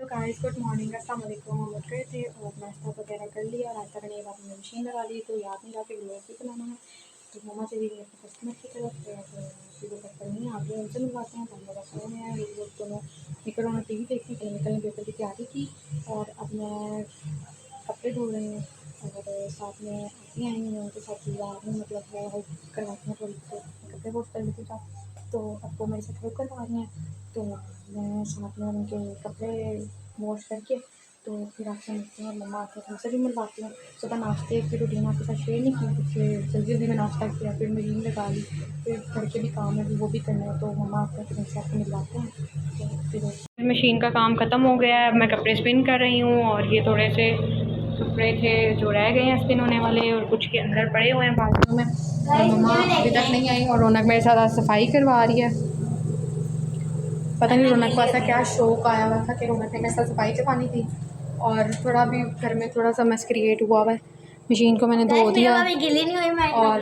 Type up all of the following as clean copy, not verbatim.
Guys good morning, अस्सलाम वालेकुम। हम उठ गए थे और नाश्ता वगैरह कर लिया। नाश्ता करने के बाद हमने मशीन लगा ली तो याद नहीं रहा कि ग्लोव भी बनाना है। तो मम्मा चली गई अपने कस्टमर की तरफ तो वो कस्टमर नहीं आ गए, उनसे मिलवाते हैं। तो हम लोग सोए हैं, ये लोग दोनों निकल उन्होंने टी वी देखी, कल निकलने पेपर की तैयारी की। और अब मैं कपड़े धो रही हूँ और साथ में आती आई हूँ, उनके साथ मतलब वो हेल्प करवाती हैं थोड़ी, तो कपड़े वॉश कर लेती हूँ। तो अब वो मेरे साथ हेल्प करवा रही हैं, तो मैं साथ में उनके कपड़े वॉश करके तो फिर आपसे मिलती हूँ और मम्मा आते हैं उनसे भी मिलवाती हूँ। सुबह नाश्ते की रूटीन आपके साथ शेयर नहीं की, फिर जल्दी जल्दी में नाश्ता किया, फिर मशीन लगा ली, फिर घर के भी काम है वो भी करना है। तो मम्मा आते हैं फिर उनसे आपको मिलवाते हैं। तो फिर मशीन का काम ख़त्म हो गया है, मैं कपड़े स्पिन कर रही हूँ और ये थोड़े से कपड़े थे जो रह गए हैं स्पिन होने वाले और कुछ के अंदर पड़े हुए हैं बाल्टियों में। और मम्मा अभी तक नहीं आई और रौनक मेरे साथ आज सफाई करवा रही है। पता नहीं रौनक को ऐसा क्या शौक आया हुआ था कि रौनक ने मेरे साथ सफाई करवानी थी। और थोड़ा भी घर में थोड़ा सा मैस क्रिएट हुआ है। मशीन को मैंने धो दिया और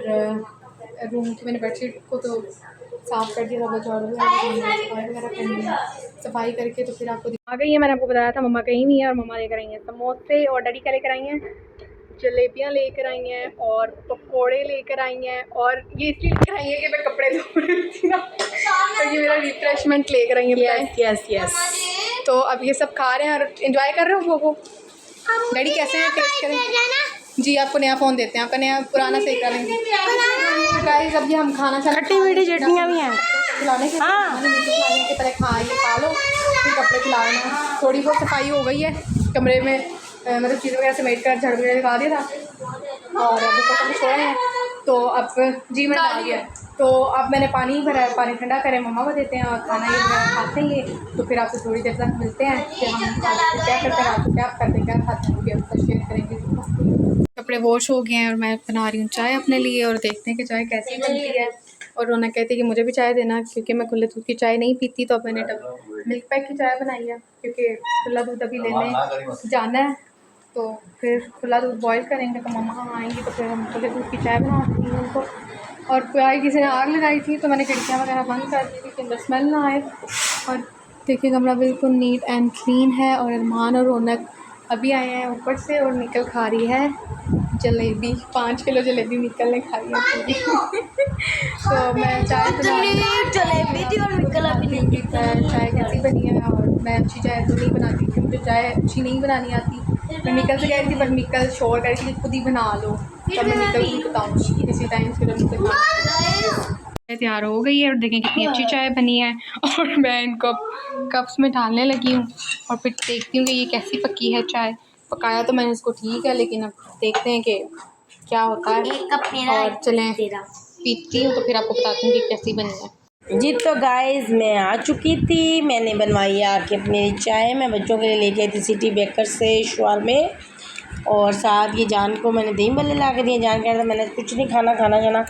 रूम की मैंने बेडशीट को तो साफ़ कर दिया था, झाड़ू सफाई वगैरह करनी है। सफाई करके तो फिर आपको आ गई है। मैंने आपको बताया था मम्मा कहीं नहीं है और मम्मा लेकर आई हैं समोसे और डैडी क्या लेकर आई हैं, जलेबियाँ लेकर आई हैं और पकोड़े लेकर आई हैं। और ये इसलिए लेकर आई है कि मैं कपड़े धो रही थी ना, तो ये मेरा रिफ्रेशमेंट लेकर आई है। यस तो अब ये सब खा रहे हैं और एंजॉय कर रहे हो वो। डैडी कैसे हैं, टेस्ट करें जी। आपको नया फ़ोन देते हैं, आपका नया पुराना सही करेंगे। गाइस अब ये हम खाना खट्टी मीठी चटनियाँ भी हैं खिलाने के पहले खा लो फिर कपड़े खिला लेना। थोड़ी बहुत सफाई हो गई है कमरे में, मतलब चीज़ वगैरह समेट कर झाड़ू वगैरह लगा दिया था और अब ऊपर कपड़े छोड़े हैं। तो अब जी मैं डाल दिया, तो अब मैंने पानी भरा है, पानी ठंडा करें मम्मा को देते हैं और खाना ये वगैरह खाते हैं। ये तो फिर आपसे थोड़ी देर तक मिलते हैं कि हम क्या करते हैं, आपको क्या करते हैं, क्या खाते हैं, वो भी आपके साथ शेयर करेंगे। कपड़े वॉश हो गए हैं और मैं बना रही हूँ चाय अपने लिए और देखते हैं कि चाय कैसी बनती है। और रौनक कहती है कि मुझे भी चाय देना, क्योंकि मैं खुले दूध की चाय नहीं पीती। तो अब मैंने मिल्क पैक की चाय बनाई है, क्योंकि खुला दूध अभी लेने जाना है। तो फिर खुला दूध बॉईल करेंगे तो मम्मा आएंगी तो फिर हम खुले दूध की चाय बना देंगे उनको। और प्याज किसी ने आग लगाई थी तो मैंने खिड़कियाँ वगैरह बंद कर दी थी कि अंदर स्मेल ना आए। और देखिए कमरा बिल्कुल नीट एंड क्लीन है। और अरमान और रौनक अभी आए हैं ऊपर से और निकल खा रही है जलेबी। 5 किलो जलेबी निकल ने खाई है पूरी। तो मैं चाय बना जलेबी थी और निकल अभी नहीं चाय कैसी बनी है। और मैं अच्छी चाय तो नहीं बनाती क्योंकि मुझे चाय अच्छी नहीं बनानी आती। मैं निकल से कह रही थी पर निकल शोर कर रही थी खुद ही बना लो, तब मैं निकल को बताऊँगी किसी टाइम फिर उनसे। तैयार हो गई है और देखें कितनी अच्छी चाय बनी है। और मैं इनको कप्स में डालने लगी हूँ और फिर देखती हूँ कि ये कैसी पकी है चाय। पकाया तो मैंने इसको ठीक है, लेकिन अब देखते हैं कि क्या होता है। और चलें पीती हूँ तो फिर आपको बताती हूँ कि कैसी बनी है जी। तो गाइस मैं आ चुकी थी, मैंने बनवाई आके मेरी चाय। मैं बच्चों के लिए लेके आई थी सिटी बेकर से शॉल में, और साथ ये जान को मैंने दही भल्ले ला के दिए। जान कह रहा था मैंने कुछ नहीं खाना जाना,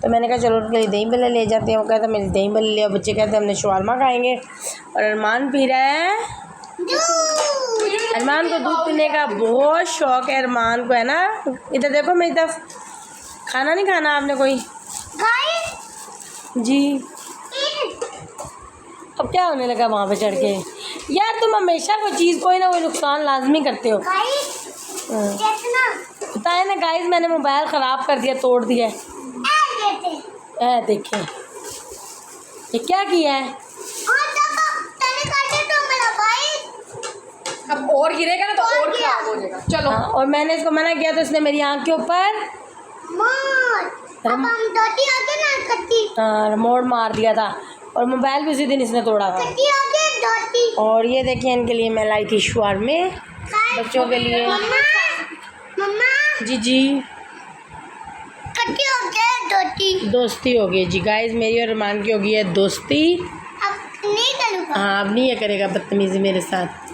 तो मैंने कहा चलो उनके लिए दही भल्ले ले जाते हैं। वो कहता मेरे दही भल्ले ले, और बच्चे कहते हमने शवारमा खाएँगे। और अरमान पी रहा है, अरमान को दूध पीने का बहुत शौक़ है। अरमान को है ना, इधर देखो मेरी तरफ। खाना नहीं खाना आपने कोई जी? अब क्या होने लगा वहाँ पे चढ़ के? यार तुम हमेशा कोई चीज़ कोई ना कोई नुकसान लाजमी करते हो। पता है ना गाइस, मैंने मोबाइल ख़राब कर दिया, तोड़ दिया। देखें ये क्या किया है। अब और गिरेगा ना तो और खराब हो जाएगा। चलो और मैंने इसको मना किया तो इसने मेरी आँख के ऊपर रिमोट मार दिया था और मोबाइल भी उसी दिन इसने तोड़ा था। और ये देखिए इनके लिए मैं लाई थी शवारमे बच्चों के लिए। जी जी दोस्ती हो गई जी गाइस, मेरी और अरमान की हो गई है दोस्ती। हाँ अब नहीं ये करेगा बदतमीजी मेरे साथ।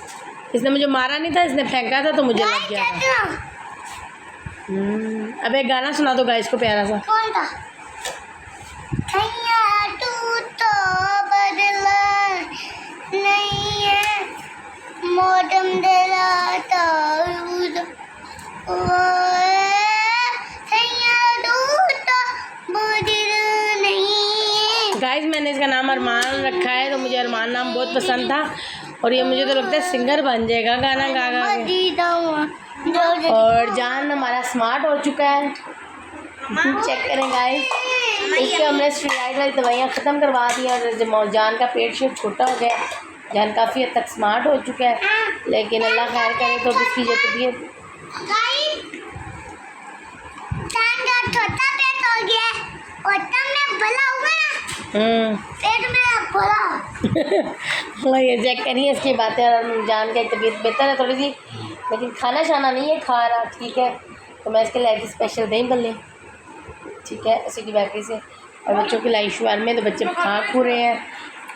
इसने मुझे मारा नहीं था, इसने फेंका था तो मुझे लग गया था। अब एक गाना सुना दो गाइस को प्यारा सा। गाइस मैंने इसका नाम अरमान रखा है, तो मुझे अरमान नाम बहुत पसंद था। और ये मुझे तो लगता है सिंगर बन जाएगा गाना गा गा के। और जान हमारा स्मार्ट हो चुका है, चेक करें गाइस। इसके हमने स्टेरॉइड वाली दवाइयाँ ख़त्म करवा दी और जान का पेट शेट छोटा हो गया। जान काफ़ी हद तक स्मार्ट हो चुका है, लेकिन अल्लाह खैर करे तो उसकी जो तबीयत ये चेक करिए इसकी बातें। और जान की तबीयत बेहतर है थोड़ी सी, लेकिन खाना शाना नहीं है खा रहा, ठीक है। तो मैं इसके लिए स्पेशल दही बल्ले, ठीक है, सिटी बेकरी से। और बच्चों की लाई शुआर में तो बच्चे खा खू रहे हैं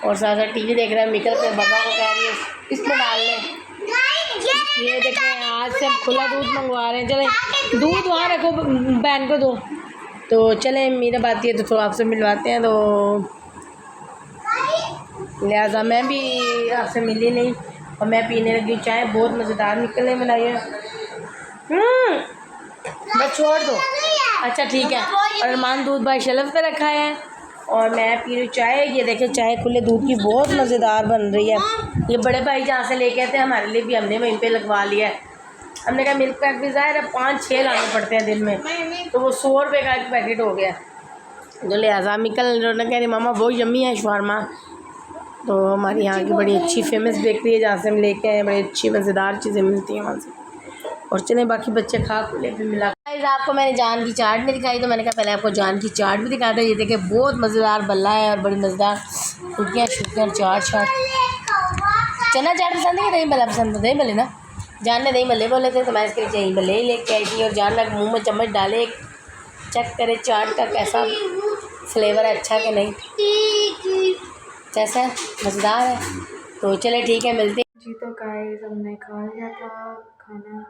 और साथ साथ टीवी देख रहे हैं। मिकल पे बाबा को कह रही है इसमें डाल लें। ये देखें आज से हम खुला दूध मंगवा रहे हैं। चले दूध वहाँ रखो, बहन को दो। तो चले मेरा बात ये तो आपसे मिलवाते हैं। तो लिहाजा मैं भी आपसे मिली नहीं और मैं पीने लगी चाय। बहुत मज़ेदार निकले बनाई है। बस छोड़ दो, अच्छा ठीक है। और अरमान दूध भाई शेल्फ पे रखा है और मैं पी रही चाय। ये देखें चाय खुले दूध की बहुत मज़ेदार बन रही है। ये बड़े भाई जहाँ से लेके आते हैं हमारे लिए भी हमने वहीं पे लगवा लिया है। हमने कहा मिल्क पैक भी ज़ाहिर है 5-6 लाने पड़ते हैं दिन में, तो वो 100 रुपये का एक पैकेट हो गया। जो लिहाजा मिकल जो कह रही मामा बहुत यम्मी है शवारमा। तो हमारी यहाँ की बड़ी अच्छी फेमस बेकरी है जहाँ से हम लेके आए, बड़ी अच्छी मज़ेदार चीज़ें मिलती हैं वहाँ से। और चले बाकी बच्चे खा खुले भी मिला। आपको मैंने जान की चाट नहीं दिखाई, तो मैंने कहा पहले आपको जान की चाट भी दिखा दो। ये देखिए बहुत मज़ेदार बल्ला है और बड़ी मज़ेदार फुल्कियाँ शुल्कियाँ चाट चना चाट पसंद है कि दही बल्ला पसंद है? दही बल्ले ना, जान ने दही बल्ले बोले थे तो मैं इसके लिए दही बल्ले ही लेके आई थी। और जान लग मुँह में चम्मच डाले, चेक करे चाट का कैसा फ्लेवर है, अच्छा कि नहीं, कैसा है, मज़ेदार है। तो चले ठीक है मिलते जी। तो गाइस हमने खा लिया था खाना।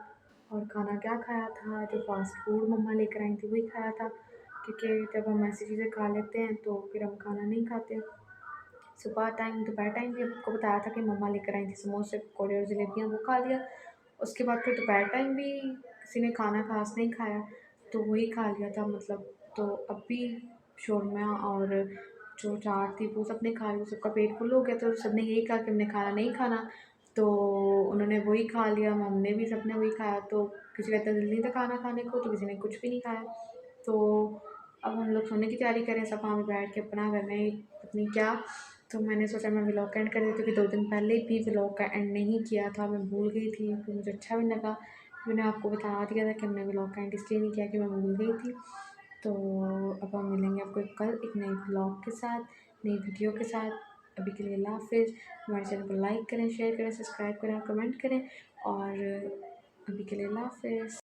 और खाना क्या खाया था, जो फास्ट फूड मम्मा लेकर आई थी वही खाया था, क्योंकि जब हम ऐसी चीज़ें खा लेते हैं तो फिर हम खाना नहीं खाते। सुबह टाइम दोपहर टाइम भी आपको बताया था कि मम्मा लेकर आई थी समोसे पकौड़े और जलेबियाँ, वो खा लिया। उसके बाद फिर दोपहर टाइम भी किसी ने खाना खास नहीं खाया तो वही खा लिया था मतलब। तो अब भी शौरमा और जो चाट थी वो सबने खा ली, सबका पेट फुल हो गया। तो सबने यही कहा कि हमने खाना नहीं खाना, तो उन्होंने वही खा लिया, हमने भी सबने वही खाया। तो किसी का इतना दिल नहीं था खाना खाने को, तो किसी ने कुछ भी नहीं खाया। तो अब हम लोग सोने की तैयारी करें, सब वहाँ पे बैठ के अपना कर रहे हैं पता नहीं क्या। तो मैंने सोचा मैं व्लॉग का एंड कर देती हूँ, क्योंकि 2 दिन पहले भी व्लॉग का एंड नहीं किया था, मैं भूल गई थी। फिर मुझे अच्छा भी लगा, मैंने आपको बता दिया था कि हमने व्लॉग का एंड इसलिए नहीं किया कि मैं भूल गई थी। तो अब हम मिलेंगे आपको कल एक नए व्लॉग के साथ, नई वीडियो के साथ। अभी के लिए अल्लाह हाफ़िज़। हमारे चैनल को लाइक करें, शेयर करें, सब्सक्राइब करें, कमेंट करें। और अभी के लिए अल्लाह हाफ़िज़।